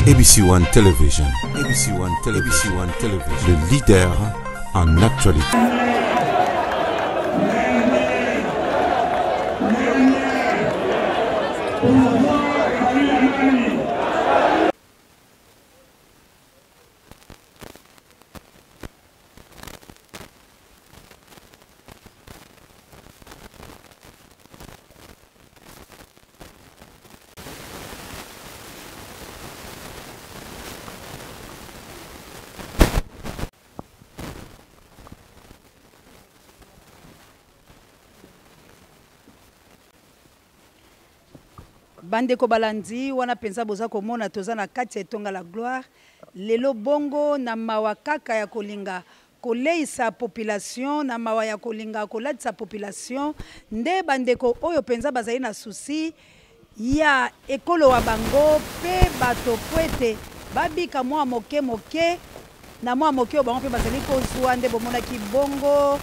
ABC One Television. ABC One Television. ABC One Television. Le leader en actualité. Bandeko balandi wana penza boza komona toza na kati etonga la gloire lelo bongo na mawa kaka ya kolinga koleisa population na mawa ya kolinga kolatisa population nde bandeko oyo penza bazali na susi ya ekolo wa bango pe bato kwete babika mwa moke moke na mwa moke bango pe bazali kozwa nde bomona ki bongo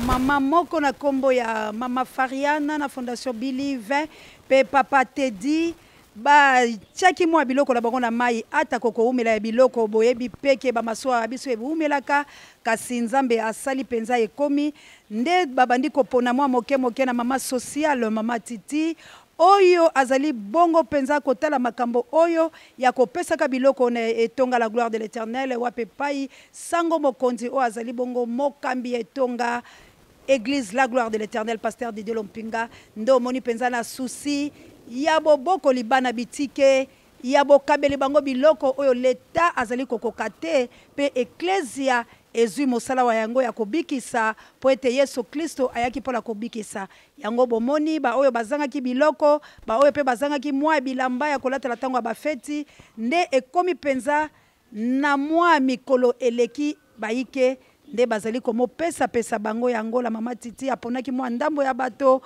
mama moko na kombo ya mama Fariana na fondation Believe pe papa Teddy ba chaki mwa biloko na bango na mai ata koko umela ya biloko boyebi peke ba maswa biso ebumelaka kasi nzambe asali penza ekomi nde babandi kopona mwa moke moke na mama social mama Titi oyo azali bongo penza kotala makambo oyo ya kopesaka biloko na etonga la gloire de l'Éternel wape pai sango mokonzi o azali bongo mokambi etonga Église la gloire de l'Éternel pasteur Didier Lompinga ndo moni penza na susi ya boboko libana bitike ya bokabeli bango biloko oyo leta azali kokokate pe ecclesia ezui mosala wa yango ya kobikisa po ete Yesu Kristo ayaki pola kobikisa yango bomoni ba oyo bazangaki biloko ba oyo pe bazangaki mwa bilamba ya kolatela tango ya bafeti nde ekomi penza na mwa mikolo eleki baike nde bazali komo pesa bango yango la mama Titi aponaki mwa ndambo ya bato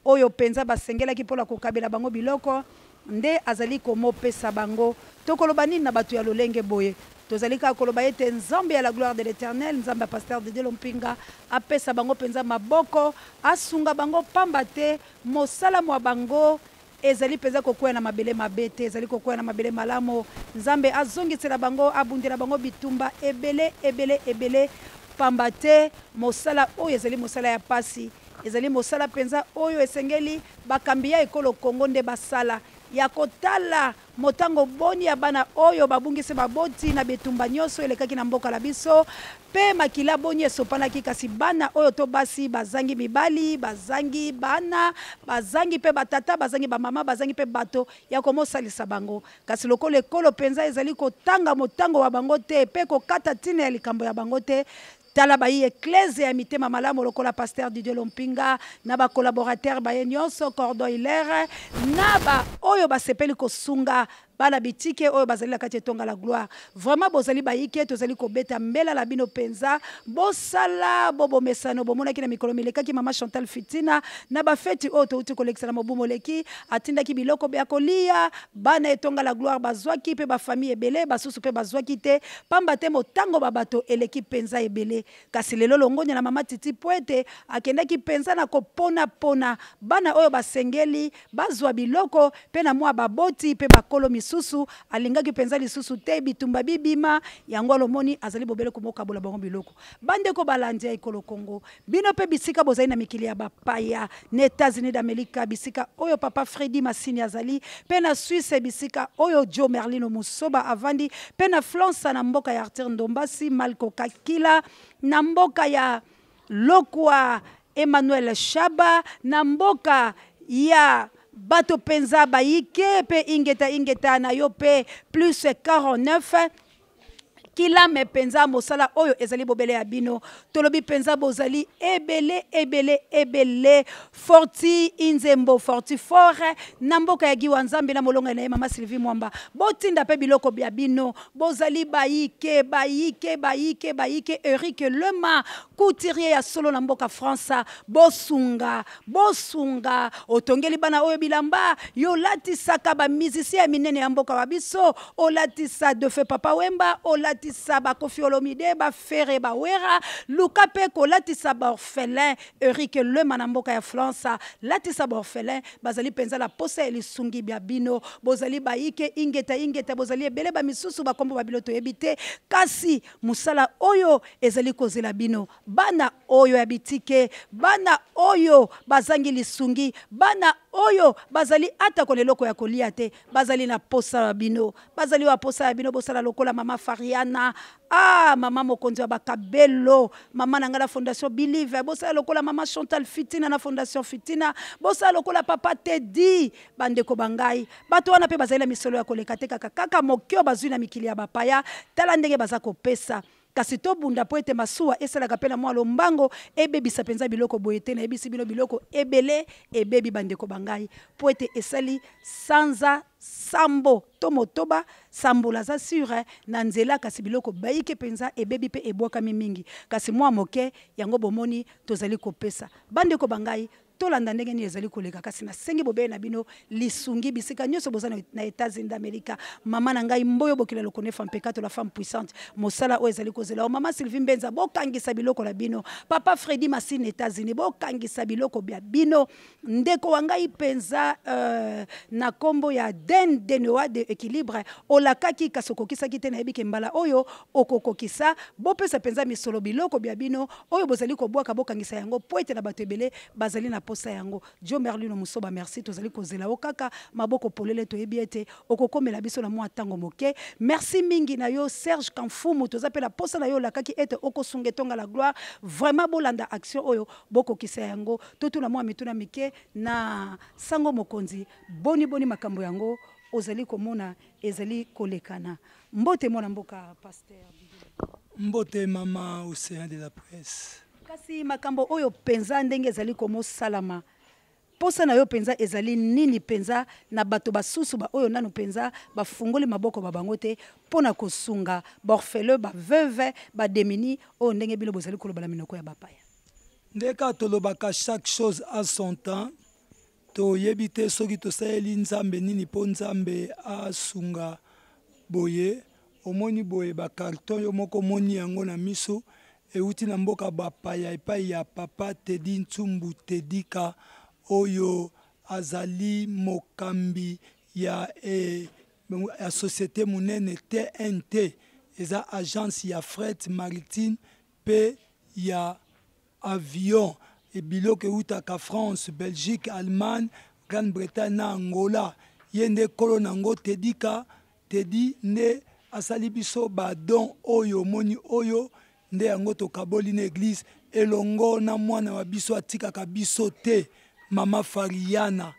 oyo penza basengelaki pola kokabela bango biloko nde azali komo pesa bango tokoloba nini na bato ya lolenge boye tozali ka koloba ete nzambe ya la gloire de l'Éternel nzambe pasteur Didier Lompinga apesa bango penza maboko asunga bango pamba te mosala mwa bango ezali penza kokwea na mabele mabete ezali kokwea na mabele malamo nzambe azongisela bango abundela bango bitumba ebele pamba te mosala oyo ezali mosala ya pasi ezali mosala penza oyo esengeli bakambi ya ekolo Kongo nde basala ya kotala motango boni ya bana oyo babungisi baboti na betumba nyonso elekaki na mboka la biso pe makila boni esopanaki kasi bana oyo to basi bazangi mibali bazangi bana bazangi pe batata bazangi bamama bazangi pe bato ya komosalisa bango kasi lokolo ekolo penza ezali kotanga motango wa bango te pe kokata tina ya likambo ya bango te tala bayi eklese ya mitema malamu lokola pasteur Didier Lompinga na ba collaborateur baye nyonso cordon hilaire na ba oyo basepeli kosunga bala bitike oyo bazali la kati etonga la gloire vraiment bozali bayike tozali kobeta mbela la bino penza bosala bobo mesano bomonaki na mikolo milekaki mama Chantal Fitina na bafeti oyo touti kolekisa na mobumo leki atindaki biloko bya kolia bana etonga la gloire bazwaki pe ba famille ebele basusu pe bazwaki te pamba te motango babato eleki penza ebele kasi lelo longonya na mama Titi poete akendaki penza na kopona pona bana oyo basengeli bazwa biloko pe na mwa baboti pe bakolo susu alingaki penza lisusu te bitumba bibima yango alomoni azali bobele komoka bola bango biloko bande ko balandi ya ekolo Kongo bino pe bisika bozali na mikili ya bapaya na États-Unis d'Amérique bisika oyo papa Freddy Masini azali pe na Suisse bisika oyo Joe Merlino Musoba avandi pe na France na mboka ya Arthur Ndombasi Malko Kakila na mboka ya Lokwa Emmanuel Shaba na mboka ya bato penza baike pe ingeta na yo pe plus 49 kila me penza mosala oyo ezali bobele ya bino tolobi penza bozali ebele forti inzembo forti fort na mboka ya giwa nzambe na molonga na mama Sylvie Mwamba botinda pe biloko bya bino bozali baike Eric Lema couturier ya solo na mboka France bosunga otongeli bana oyo bilamba yo latisaka ba musicien minene ya mboka wa biso olatisa de fe papa Wemba olati kolatisa Kofi Olomide Fere Bawera luka pe kolatisa orphelin Eric Lema na mboka ya France latisa orphelin bazali penza la posa elisungi bya bino bozali baike ingeta bozali ebele ba misusu bakombo babiloto yebite kasi musala oyo ezali kozela bino bana oyo ya bitike bana oyo bazangi lisungi bana oyo bazali ata koleloko ya kolia te bazali na posa bino bazali wa posa bino bosala lokola mama Fariana mama mokonzi wa bakabelo mama nanga la fondation Believe bosala lokola mama Chantal Fitina na fondation Fitina bosala lokola papa Teddy bandeko bangai bato wana pe bazali na misolo ya koleka te kaka mokyo bazwi na mikili ya bapaya tala ndenge baza kopesa kasi to bunda po ete masuwa esalaka pe na mwa lombango ebebisa penza biloko boye te na ebisi bino biloko ebele ebebi bandeko bangai po ete esali sanza sambo to motoba sambola za sure na nzela kasi biloko bayike penza ebebi pe ebwakami mingi kasi mwa moke yango bomoni tozali kopesa bandeko bangai tolanda ndenge ni ezali koleka kasi nasengi bobe na bino lisungi bisika nyonso boza na États-Unis d'Amérique mama na ngai mboyo bokila lokone femme pekato la femme puissante mosala o ezali kozela mama Sylvie Mbenza bokangisa biloko la bino papa Freddy Massine États-Unis bokangisa biloko bya bino ndeko wa ngai penza na kombo ya Den Denoa de équilibre olakaki kasokokisa kite na yebike mbala oyo okokokisa bopesa penza misolo biloko bya bino oyo bozali kobwaka bokangisa yango poete na bato ebele bazali na posa yango Dio Merlino Musoba merci tozali kozela okaka maboko polele toyebi ete okokomela biso na mwa tango moke merci mingi na yo Serge Kamfumu tozapela posa na yo lakaki ete okosunga tonga la gloire vraiment bolanda action oyo bokokisa yango totuna mwa mituna mike na sango mokonzi boni makambo yango ozali komona ezali kolekana mbote mwana mboka pasteur mbote mama Océan de la Presse kasi makambo oyo penza ndenge ezali komo salama posa na yo penza ezali nini penza na bato basusu ba oyo nanu penza bafungoli maboko babango te pona kosunga borfele ba veuve ba demini oyo ndenge bino bozali koloba na minoko ya bapaya ndeka tolobaka chaque chose à son temps toyebi te soki tosaleli nzambe nini mpo nzambe asunga boye omoni boye bakarton yo moko omoni yango na miso euti na mboka bapaya epai ya papa Teddy Ntsumbu Tedika oyo azali mokambi ya société munene TNT eza agence ya fret maritime pe ya avion ebiloko eutaka France, Belgique, Allemagne, Grande-Bretagne na Angola yende kolo nango Tedika Teddy nde asali biso badon oyo moni oyo nde yango tokaboli na église elongo na mwana wa biso atikaka biso te mama Fariana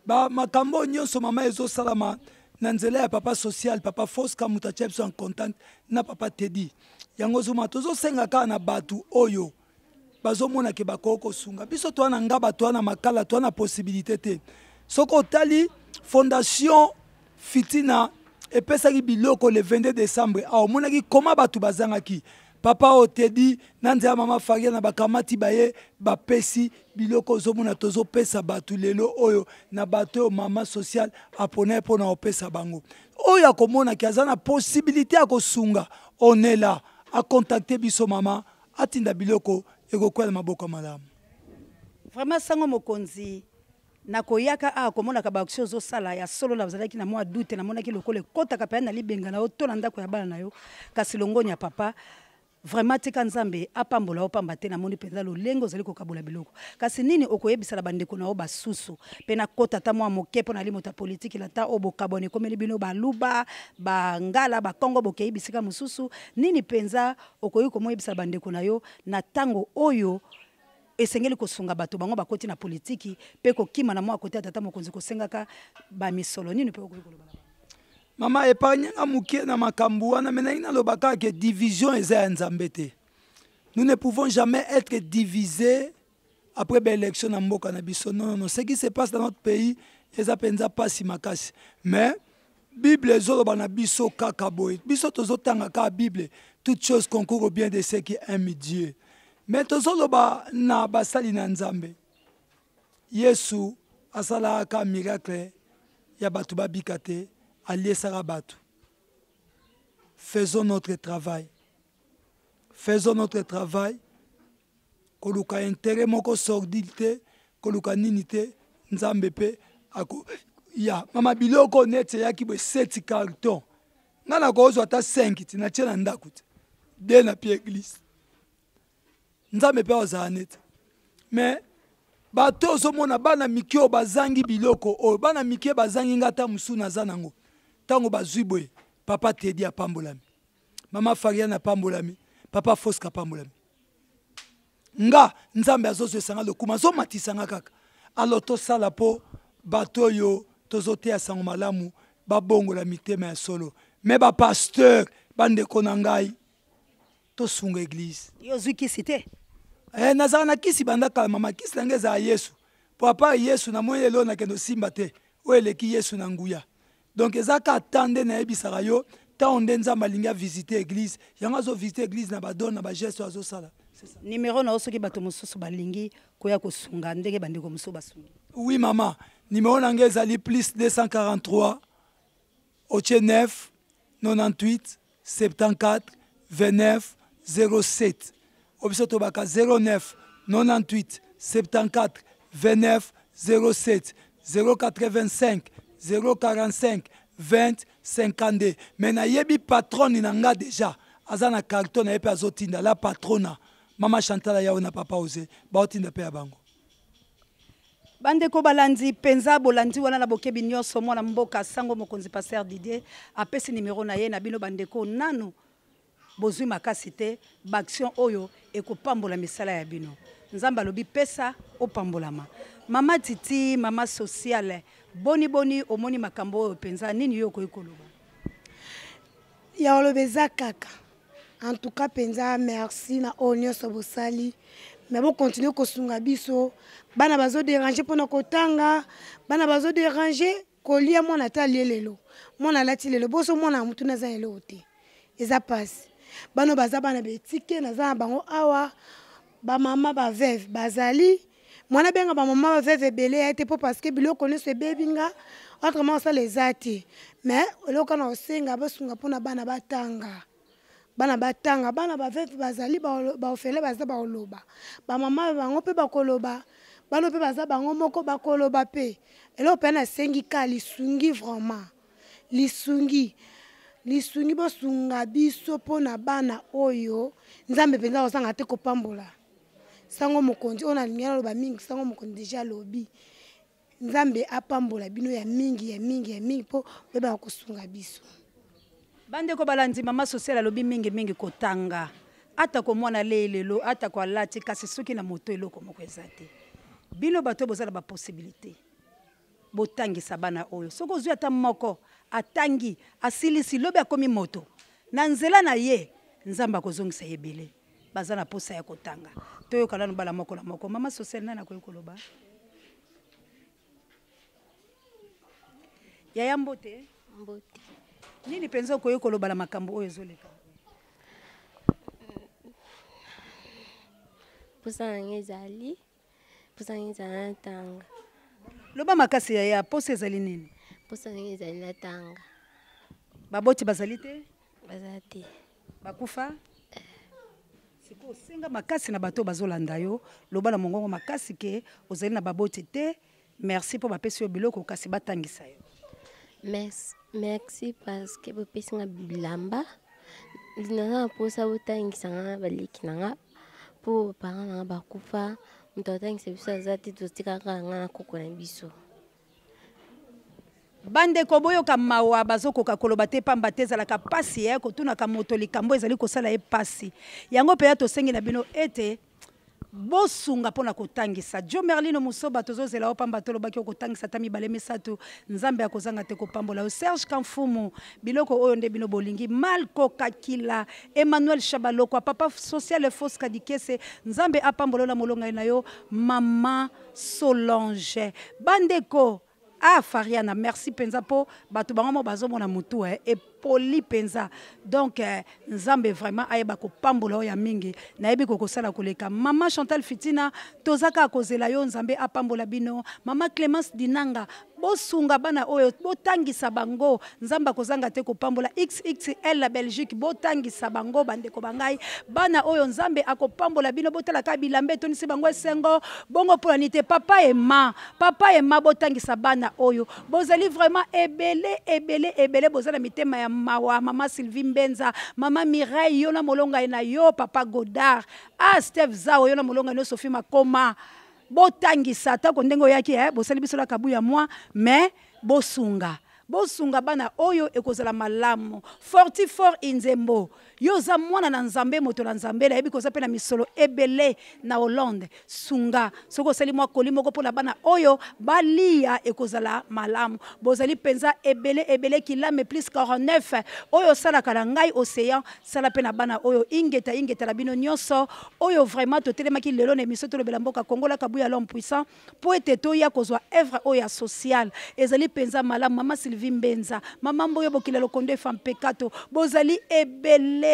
ba makambo nyonso mama ezosalama na nzela ya papa social papa Fosca mutatia biso en contact na papa Teddy yango zuma tozosenga kaka na batu oyo bazomona ke bakoko sunga biso toana ngaba toana makala toana possibilité te soko tali fondation Fitina epesaki biloko le 22 décembre aomonaki koma batu bazangaki papa o Teddy na nzela mama Fariana bakamati baye bapesi biloko zomona tozopesa batu lelo oyo na bato mama social apona pona opesa bango oyo akomona ki azana possibilité ya kosunga on est là à contacter biso mama atinda biloko ekokwela maboko malamu vraiment sango mokonzi nakoyaka komonaka baaction ozosala ya solo na bazalaki na mwa doute namonaki lokolo ekotaka pe na libenga na yo to na ndako ya bana na yo kasi longonya papa vraiment tika nzambe apambola opamba te namoni mpenza lolenge ozali kokabola biloko kasi nini okoyebisala bandeko na yo basusu mpe na kota ata mwa moke mpo na limota politiki lata oyo bokabwana ekomeli bino baluba bangala bakongo bokei bisika mosusu nini mpenza okoyi komoyebisala bandeko na yo na ntango oyo esengeli kosunga bato bango bakoti na politiki mpe kokima na mwa kote atata mokonzi kosengaka bamisolo nini mpe okoyi koloba mama épargnanga mukie na makambo wana menaki nalobaka ke division eza ya nzambe te nous ne pouvons jamais être divisés après l'élection na mboka na biso non ce qui se passe dans notre pays eza penza pasi makasi mais bible ezoloba na biso kaka boye biso tozotanga kaka bible toute chose concourt au bien de ceux qui aiment Dieu mais tozoloba na basali na nzambe Yesu asalaka miracle ya bato babika te aliesaka bato faisons notre travail. Faisons notre travail. Koluka intérêt moko sordité, koluka ninité, nzambe pe ako ya mama biloko nete yaki bo 7 carton. Ngana kozo ata 5 tina tena ndakuti. De na pie église. Nzambe pe ozanet. Mais bato ozomona bana mikio bazangi biloko o bana mikie bazangi ngata musuna zanango. Tango bazwi boye papa Tedi apambolami. Mama Fariana apambolami, papa Foska apambolami. Nga nzambe azozo esanga lokuma zo matisanga kaka. Alors to sala po bato yo tozote ya sango malamu babongola mitema ya solo. Mais ba pasteur bande konangai to sunga église. Yo zuki cité. Nazara na kisi bandaka mama kisi nangeza Yesu. Po apa Yesu na moye lo na kendo simba te. Oeleki Yesu na nguya. Donc ezaka attendre na ebisaka yo ta onde nzamba linga visiter église. Yanga zo visiter église na badon na ba geste azo sala. Numéro na osoki bato mosusu balingi koya kosunga ndenge bandeko mosusu basungi. Oui maman, numéro nanga ezali plus 243 9 98 74 29 07. Obisoto baka 09 98 74 29 07 085 045 20 52. Mais na yebi patron nanga déjà azana carton na yepe azotinda la patrona mama Chantal ya na papa ose baotinda pe ya bango. Bandeko balandi penza bolandi wana na bokebi nyonso mwana mboka sango mokonzi pasteur Didier apesi numéro na ye na bino bandeko nanu bozwi makasi te baction oyo ekopambola misala ya bino. Nzamba lobi pesa opambolama. Mama Titi, mama sociale, boni omoni makambo oyo penza nini yo koyekoloba? Ya olobeza kaka. En tout cas penza merci na onyo sobosali. Mais bon continuer kosunga biso. Bana bazo déranger pona kotanga, bana bazo déranger kolia mona ta lelelo. Mona lati lelo boso mona mutu na za lelo te. Eza passe. Bano baza bana betike na za bango awa ba mama ba veuve bazali mwana benga ba mama ba veuve belé a été pour parce que bilo connaît ce bébinga autrement ça les ati mais loko na osenga basunga pona bana batanga bana ba veuve bazali ba ofele baza ba oloba ba mama bango pe ba koloba bano pe baza bango moko ba koloba pe elo pe na sengi kali sungi vraiment lisungi bosunga biso pona bana oyo nzambe penza osanga te kopambola sango mokonzi ona lingana loba mingi sango mokonzi déjà lobi nzambe apambola bino ya mingi po beba kosunga biso. Bandeko balandi mama sociale lobi mingi kotanga ata ko mwana lelelo ata ko alati kasi soki na moto eloko moko ezate bino bato bozala ba possibilité botangisa bana oyo soko ozwi ata moko atangi asilisi lobi akomi moto na nzela na ye nzamba kozongisa yebele bazana posa ya kotanga toyo kana bala moko la moko mama sociale nana koyekoloba yaya mbote nini penza koyekoloba la makambo oyo ezoleka posa ngezali tanga loba makasi ya posa ezali nini posa ngezali la tanga baboti bazali te bazati bakufa siko senga makasi na bato bazolanda yo loba na mongongo makasi ke ozali na baboti te merci pour bapesi yo biloko kasi batangisa yo merci parce que bopesi nga bilamba lina posa botangisa nga baliki nanga po parents nanga bakufa mutu atangisa biso azati totikaka nga na koko na biso. Bandeko boyoka mawa bazokoka koloba te pamba te ezalaka pasi ya kotunaka moto likambo ezali kosala ye pasi yango mpe ya tosengi na bino ete bosunga mpona kotangisa jo merlino mosoba tozozela o pamba tolobaki okotangisa ta mibale misato nzambe akozanga te kopambola yo Serge Kamfumu biloko oyo nde bino bolingi Malko Kakila Emmanuel Shabaloko papa social Fos Kadikese nzambe apambola na molonga na yo mama Solange bandeko Fariana, merci penza po bato bango bazo mona mutu et poli penza donc nzambe vraiment ayeba ko pambola ya mingi na yebi ko kosala koleka mama Chantal Fitina tozaka kozela yo nzambe apambola bino mama Clémence Dinanga bosunga bana oyo botangisa bango nzamba kozanga te kopambola XXL la Belgique botangisa bango bandeko bangai bana oyo nzambe akopambola bino botalaka bilambe tonisi bango esengo bongo pour nite papa et ma botangisa bana oyo bozali vraiment ebele bozala mitema ya mawa mama Sylvie Mbenza mama Mireille yona molonga na yo papa Godard Steve Zao yona molonga no Sophie Makoma botangisa ta kondengo yaki bosali biso la kabu ya moi mais bosunga bana oyo ekozala malamu fortifort inzembo yoza mwana na nzambe moto na nzambe la yebi koza pe na misolo ebele na Hollande sunga soko sali mwa kolimo ko pona bana oyo balia ekozala malamu bozali penza ebele kilame plus 49 oyo sala kala ngai océan sala pe na bana oyo ingeta la bino nyonso oyo vraiment totelema ki lelo na miso to lobela mboka Kongo la kabu ya l'homme puissant po ete to ya kozwa œuvre oyo social ezali penza malamu mama Sylvie Mbenza mama mboyo bokila lokonde femme pekato bozali ebele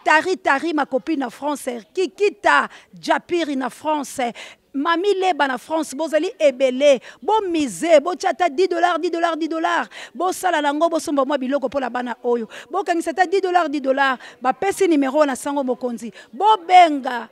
Tari ma copine na France Kikita Japiri na France Mami Leba na France bozali ebele bo mise bo chata $10 bo sala lango bo somba mwa biloko pola bana oyo bo kangisa ta $10 ba pesi numéro na sango mokonzi bo benga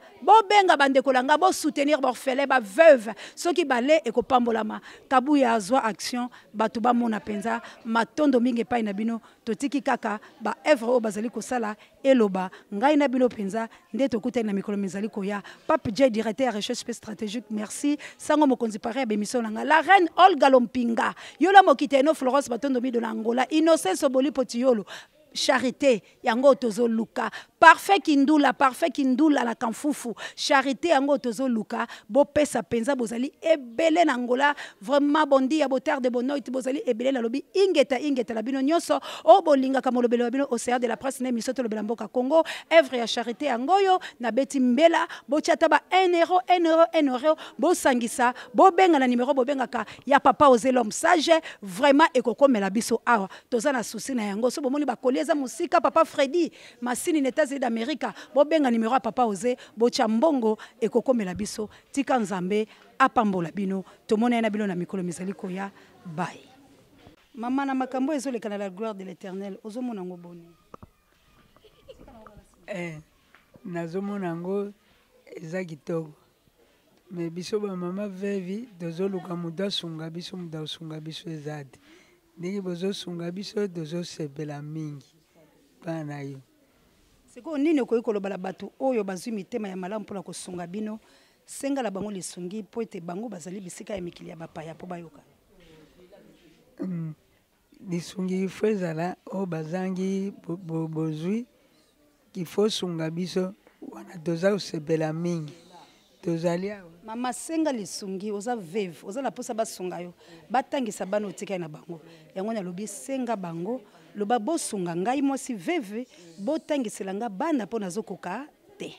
bande kolanga bo soutenir borfelin ba veuve soki bale ekopambolama kabu ya azwa action batu ba mona penza matondo mingi pa na bino totiki kaka ba œuvre o bazali kosala eloba ngai na bino penza nde tokuta na mikolo mizali koya Pape J directeur recherche stratégique merci sango mokonzi pare be mission nga la reine Olga Lompinga yola mokiteno Florence batondo mi de Angola Innocence Oboli Potiolo Charité yango tozo luka parfait kindula la kanfufu charité yango tozo luka bo pesa penza bozali ebele na Angola vraiment bondi ya botar de bonoit bozali ebele na lobi ingeta la bino nyonso o bolinga kamolobelo bino océan de la presse na misoto lobela mboka Congo œuvre ya charité yangoyo na beti mbela bo chata ba 1 euro bo sangisa bo benga na numéro bo bengaka ya papa osé l'homme sage vraiment ekokomela biso awa toza na souci na yango so bomoni ba eza musika papa Freddy masini États-Unis d'Amérique bo benga numéro ya papa osé bo chambongo ekokomela biso tika nzambe apambola bino tomona na bino na mikolo mizali koya bye mama na makambo ezoleka na la gloire de l'Éternel ozomona ngo boni nazomona ngo eza kitoko me biso ba mama vevi dozoluka muda sunga biso ezade ndenge bozosunga biso tozosepela mingi bana yo siko nini okoki koloba bato oyo bazwi mitema ya malamu mpona kosunga bino sengala bango lisungi po ete bango bazali bisika ya mikili ya bapaya po bayoka lisungi ifo ezala oyo bazangi bozwi kifo sunga biso wana toza kosepela mingi tozali awa mama senga lisungi oza veve oza na posa basunga yo batangisa bana otika na bango yango na lobi senga bango loba bosunga ngai mwasi veve botangisela nga bana po nazokoka te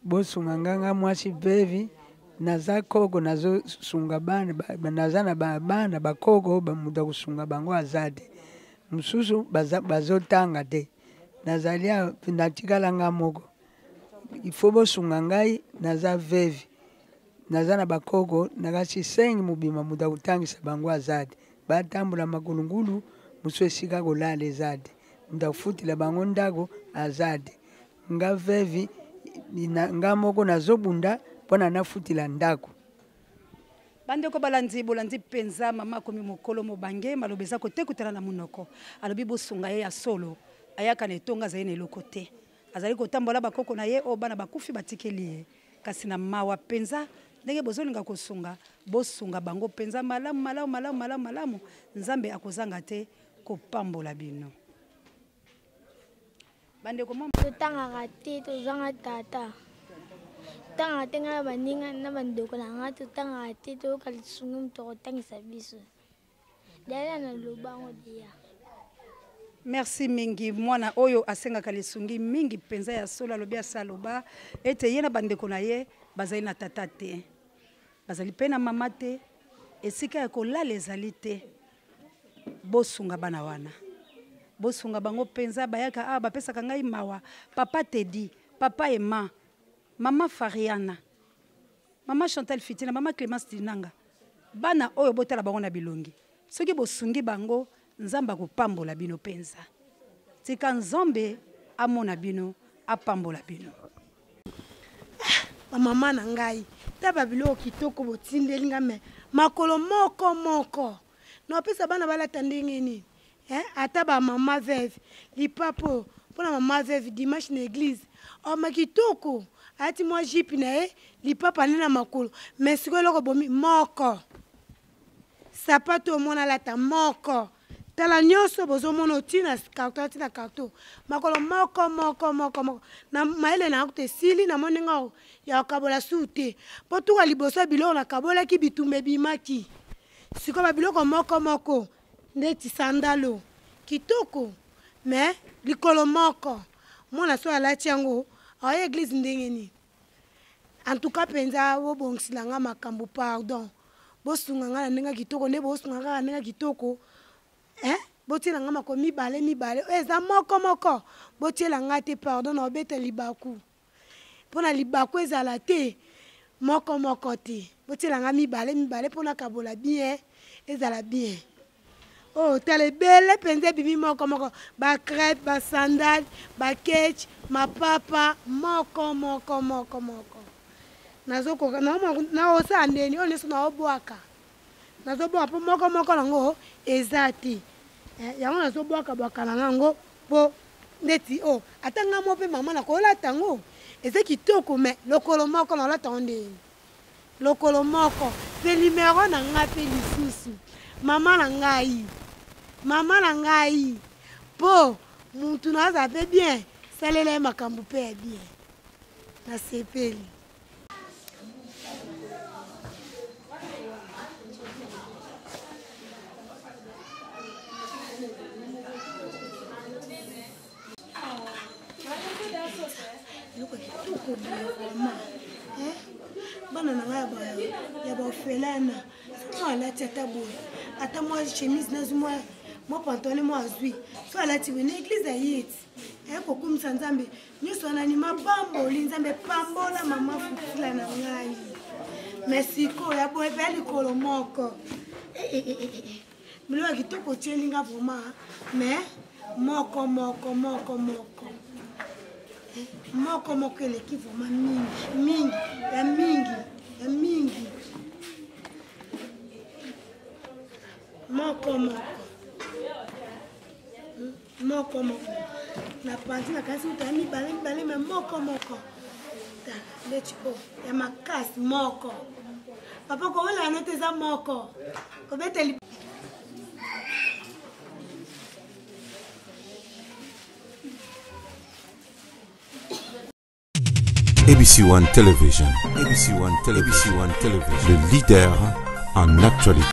bosunga nga mwasi veve naza koko nazosunga bana naza na bana bakoko bamuda kusunga bango azade mususu bazotanga te nazali natikala nga moko ifo bosunga ngai naza veve naza na bakoko nakasi sengi mubima muda kutangisa bango azade batambola makulungulu musu esika kolala ezade muda kufutila bango ndako azade nga vevi nga moko nazobunda mpona nafutila ndako bandeko bolandi penza mama komi mokolo mobange malobi eza kotekutela na munoko alobi bosunga ye ya solo ayaka na etonga azali na eloko te azali kotambola bakoko na ye oyo bana bakufi batikeli ye kasi na mawa penza ndenge bozolinga kosunga bosunga bango penza malamu nzambe akozanga te kopambola bino bandeko totangaka te tozanga tata totangaka te ngai na baninga na bandeko na ngai totangaka te toyoka lisungi moto akotangisa biso dala na lobango deya. Merci mingi mwana oyo asengaka lisungi mingi penza ya solo alobi asaloba ete ye na bandeko na ye bazali na tata te bazali pe na mama te esika ya kolala ezali te bosunga bana wana bosunga bango penza bayaka bapesaka ngai mawa papa Teddy papa Emma mama Fariana mama Chantal Fitina mama Clémence Dinanga bana oyo botala bango na bilongi soki bosungi bango nzambe akopambola bino penza tika nzambe amona bino apambola bino bamama na ngai ta babiloko kitoko botindeli nga me makolo moko naopesa bana balata ndenge nini ata bamama veve lipapo mpona mama veve dimanche na église oma kitoko ati mwa jipi na ye lipapa ne na makolo me sikoyo eloko bomi moko sapato omona alata moko tala nyonso bozomona otina karton atina karton makolo moko na mayele na yango te esili na moni nga ya kokabola su te mpo tuka liboso biloko nakabolaki bitumba ebimaki sikoyo babiloko moko ndeti sandalo kitoko me likolo moko mwana so alati yango aoye église ndenge nini en tout cas mpenza bobongisila nga makambo pardon bosunga nga na ndenge kitoko nde bosunga nga na ndenge kitoko botiela nga makolo mibale eza moko botiela nga te pardon na obeta libaku mpona libaku ezala te moko te botiela nga mibale mpona kabola bien ezala bien oh tala ebele mpenza ebibi moko bacrepe basandale baketch mapapa moko nazokoka naosala ndeni oyo nyonso naobwaka nazobwaka mpo moko nango eza te yango nazobwaka na yango mpo ndeti o ata nga mo mpe mama nakolata yango eza kitoko me lokolo moko nalata yango ndeni lokolo moko mpe limero na nga mpe lisusu mama na ngai mpo mutu naza mpe bien salela ye makambo mpe ya bien nasepeli bana na ngai ya baofelana so alati ata boye ata mwa chemise nazwi mwa pantone mwa azwi so alati boye na eglize ayeti ayekokumisa nzambe nyonso anani mapamboli nzambe pambola mama futula na ngai me sikoyo ya boye mpe ya likolo moko biloko ya kitoko otielinga vraimen me moko eleki vraimen mingi moko na panzi na kasi uta mibale me moko leti o ya makasi moko papa kowela no te za moko kobeteli ABC One Television. ABC One Television. Le leader en actualité.